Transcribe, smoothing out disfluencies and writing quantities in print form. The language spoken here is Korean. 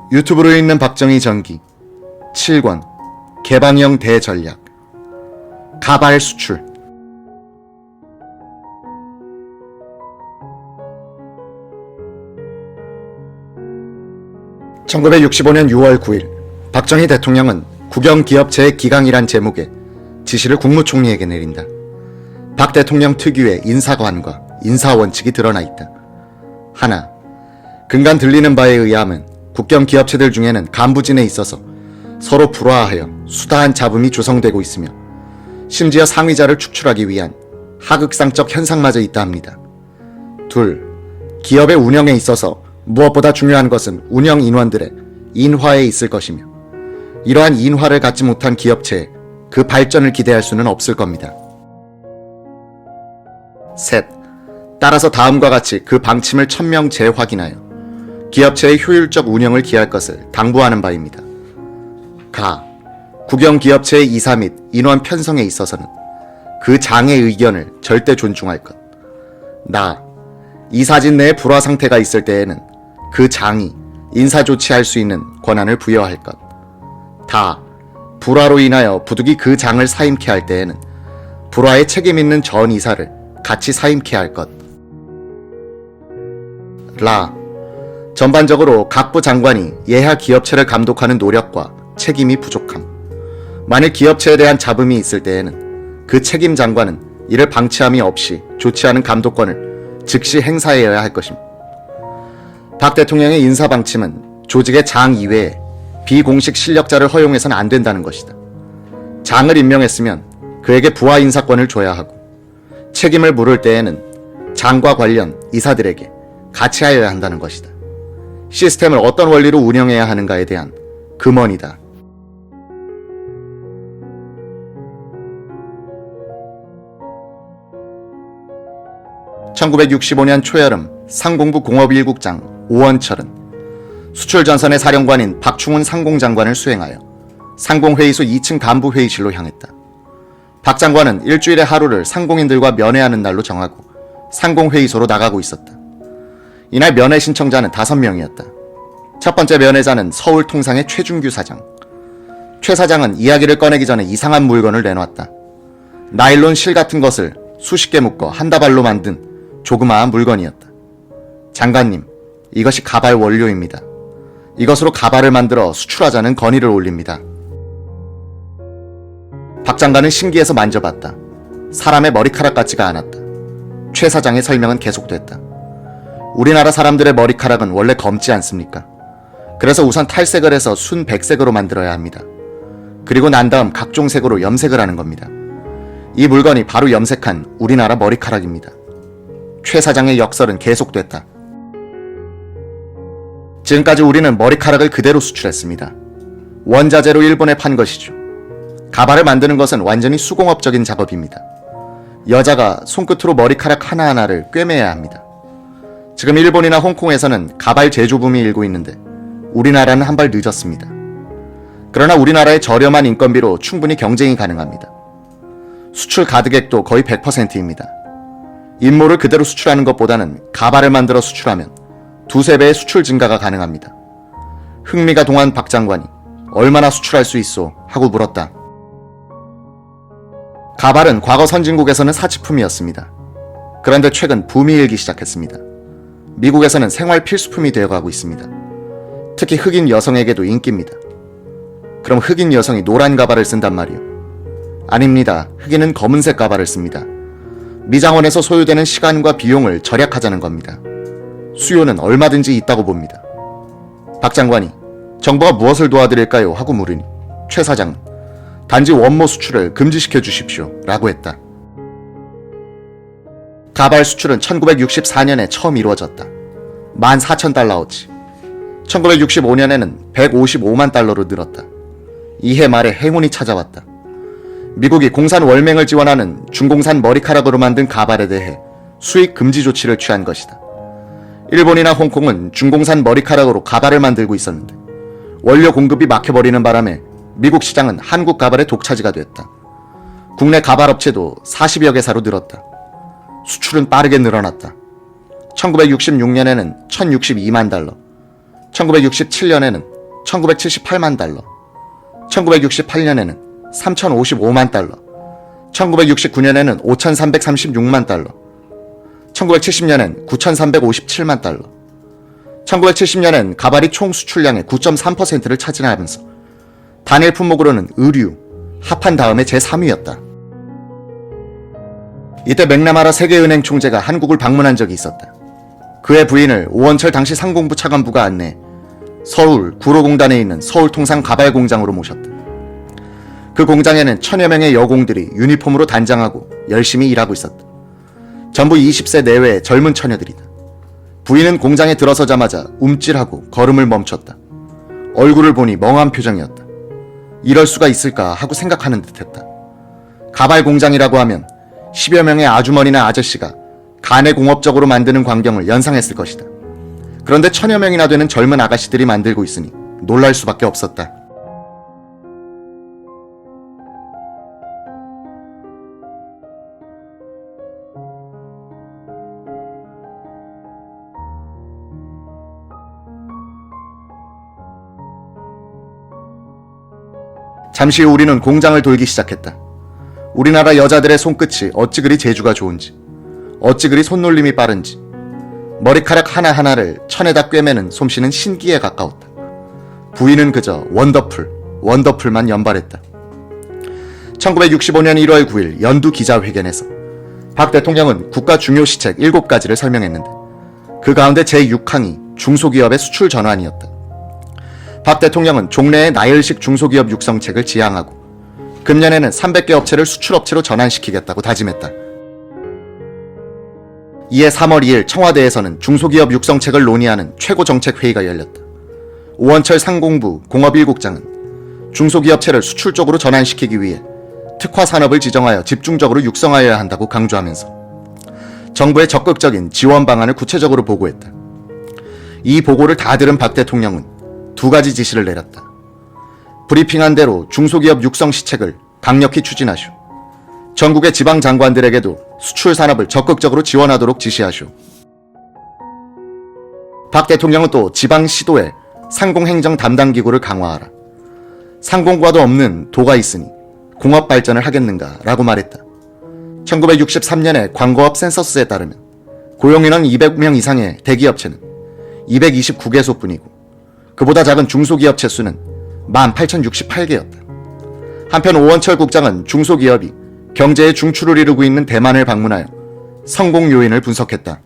유튜브로 읽는 박정희 전기 7권 개방형 대전략 가발 수출. (1965년 6월 9일) 박정희 대통령은 국영기업 재기강이란 제목의 지시를 국무총리에게 내린다. 박 대통령 특유의 인사관과 인사원칙이 드러나 있다. 하나, 근간 들리는 바에 의하면 국경기업체들 중에는 간부진에 있어서 서로 불화하여 수다한 잡음이 조성되고 있으며 심지어 상위자를 축출하기 위한 하극상적 현상마저 있다 합니다. 둘, 기업의 운영에 있어서 무엇보다 중요한 것은 운영 인원들의 인화에 있을 것이며 이러한 인화를 갖지 못한 기업체에 그 발전을 기대할 수는 없을 겁니다. 셋, 따라서 다음과 같이 그 방침을 천명 재확인하여 기업체의 효율적 운영을 기할 것을 당부하는 바입니다. 가, 국영기업체의 이사 및 인원 편성에 있어서는 그 장의 의견을 절대 존중할 것. 나, 이사진 내에 불화 상태가 있을 때에는 그 장이 인사 조치할 수 있는 권한을 부여할 것. 다, 불화로 인하여 부득이 그 장을 사임케 할 때에는 불화에 책임 있는 전 이사를 같이 사임케 할 것. 라, 전반적으로 각부 장관이 예하 기업체를 감독하는 노력과 책임이 부족함. 만일 기업체에 대한 잡음이 있을 때에는 그 책임 장관은 이를 방치함이 없이 조치하는 감독권을 즉시 행사해야 할 것입니다. 박 대통령의 인사 방침은 조직의 장 이외에 비공식 실력자를 허용해서는 안 된다는 것이다. 장을 임명했으면 그에게 부하 인사권을 줘야 하고 책임을 물을 때에는 장과 관련 이사들에게 같이 하여야 한다는 것이다. 시스템을 어떤 원리로 운영해야 하는가에 대한 금원이다. (1965년) 초여름 상공부 공업일국장 오원철은 수출전선의 사령관인 박충훈 상공장관을 수행하여 상공회의소 2층 간부회의실로 향했다. 박 장관은 일주일에 하루를 상공인들과 면회하는 날로 정하고 상공회의소로 나가고 있었다. 이날 면회 신청자는 5명이었다. 첫 번째 면회자는 서울통상의 최준규 사장. 최 사장은 이야기를 꺼내기 전에 이상한 물건을 내놓았다. 나일론 실 같은 것을 수십 개 묶어 한 다발로 만든 조그마한 물건이었다. 장관님, 이것이 가발 원료입니다. 이것으로 가발을 만들어 수출하자는 건의를 올립니다. 박 장관은 신기해서 만져봤다. 사람의 머리카락 같지가 않았다. 최 사장의 설명은 계속됐다. 우리나라 사람들의 머리카락은 원래 검지 않습니까? 그래서 우선 탈색을 해서 순백색으로 만들어야 합니다. 그리고 난 다음 각종 색으로 염색을 하는 겁니다. 이 물건이 바로 염색한 우리나라 머리카락입니다. 최 사장의 역설은 계속됐다. 지금까지 우리는 머리카락을 그대로 수출했습니다. 원자재로 일본에 판 것이죠. 가발을 만드는 것은 완전히 수공업적인 작업입니다. 여자가 손끝으로 머리카락 하나하나를 꿰매야 합니다. 지금 일본이나 홍콩에서는 가발 제조붐이 일고 있는데 우리나라는 한 발 늦었습니다. 그러나 우리나라의 저렴한 인건비로 충분히 경쟁이 가능합니다. 수출 가득액도 거의 100%입니다. 인모를 그대로 수출하는 것보다는 가발을 만들어 수출하면 2~3배의 수출 증가가 가능합니다. 흥미가 동한 박 장관이 얼마나 수출할 수 있소? 하고 물었다. 가발은 과거 선진국에서는 사치품이었습니다. 그런데 최근 붐이 일기 시작했습니다. 미국에서는 생활 필수품이 되어가고 있습니다. 특히 흑인 여성에게도 인기입니다. 그럼 흑인 여성이 노란 가발을 쓴단 말이요? 아닙니다. 흑인은 검은색 가발을 씁니다. 미장원에서 소요되는 시간과 비용을 절약하자는 겁니다. 수요는 얼마든지 있다고 봅니다. 박 장관이 정부가 무엇을 도와드릴까요? 하고 물으니 최 사장은 단지 원모 수출을 금지시켜 주십시오 라고 했다. 가발 수출은 1964년에 처음 이루어졌다. 14,000달러어치. 1965년에는 155만 달러로 늘었다. 이해 말에 행운이 찾아왔다. 미국이 공산 월맹을 지원하는 중공산 머리카락으로 만든 가발에 대해 수입 금지 조치를 취한 것이다. 일본이나 홍콩은 중공산 머리카락으로 가발을 만들고 있었는데 원료 공급이 막혀버리는 바람에 미국 시장은 한국 가발의 독차지가 됐다. 국내 가발 업체도 40여 개사로 늘었다. 수출은 빠르게 늘어났다. 1966년에는 1062만 달러, 1967년에는 1978만 달러, 1968년에는 3,055만 달러, 1969년에는 5,336만 달러, 1970년엔 9,357만 달러, 1970년엔 가발이 총 수출량의 9.3%를 차지하면서 단일 품목으로는 의류, 합한 다음에 제3위였다. 이때 맥나마라 세계은행 총재가 한국을 방문한 적이 있었다. 그의 부인을 오원철 당시 상공부 차관부가 안내 서울 구로공단에 있는 서울통상 가발공장으로 모셨다. 그 공장에는 1000여 명의 여공들이 유니폼으로 단장하고 열심히 일하고 있었다. 전부 20세 내외의 젊은 처녀들이다. 부인은 공장에 들어서자마자 움찔하고 걸음을 멈췄다. 얼굴을 보니 멍한 표정이었다. 이럴 수가 있을까 하고 생각하는 듯했다. 가발 공장이라고 하면 10여 명의 아주머니나 아저씨가 가내공업적으로 만드는 광경을 연상했을 것이다. 그런데 1000여 명이나 되는 젊은 아가씨들이 만들고 있으니 놀랄 수밖에 없었다. 잠시 후 우리는 공장을 돌기 시작했다. 우리나라 여자들의 손끝이 어찌 그리 재주가 좋은지, 어찌 그리 손놀림이 빠른지, 머리카락 하나하나를 천에다 꿰매는 솜씨는 신기에 가까웠다. 부인은 그저 원더풀만 연발했다. 1965년 1월 9일 연두 기자회견에서 박 대통령은 국가 중요 시책 7가지를 설명했는데 그 가운데 제6항이 중소기업의 수출 전환이었다. 박 대통령은 종래의 나열식 중소기업 육성책을 지향하고 금년에는 300개 업체를 수출업체로 전환시키겠다고 다짐했다. 이에 3월 2일 청와대에서는 중소기업 육성책을 논의하는 최고정책회의가 열렸다. 오원철 상공부 공업1국장은 중소기업체를 수출 쪽으로 전환시키기 위해 특화산업을 지정하여 집중적으로 육성하여야 한다고 강조하면서 정부의 적극적인 지원 방안을 구체적으로 보고했다. 이 보고를 다 들은 박 대통령은 2가지 지시를 내렸다. 브리핑한 대로 중소기업 육성 시책을 강력히 추진하시오. 전국의 지방 장관들에게도 수출 산업을 적극적으로 지원하도록 지시하시오. 박 대통령은 또 지방 시도에 상공행정 담당 기구를 강화하라. 상공과도 없는 도가 있으니 공업 발전을 하겠는가 라고 말했다. 1963년에 광고업 센서스에 따르면 고용인원 200명 이상의 대기업체는 229개소뿐이고 그보다 작은 중소기업체 수는 18,068개였다. 한편 오원철 국장은 중소기업이 경제의 중추를 이루고 있는 대만을 방문하여 성공 요인을 분석했다.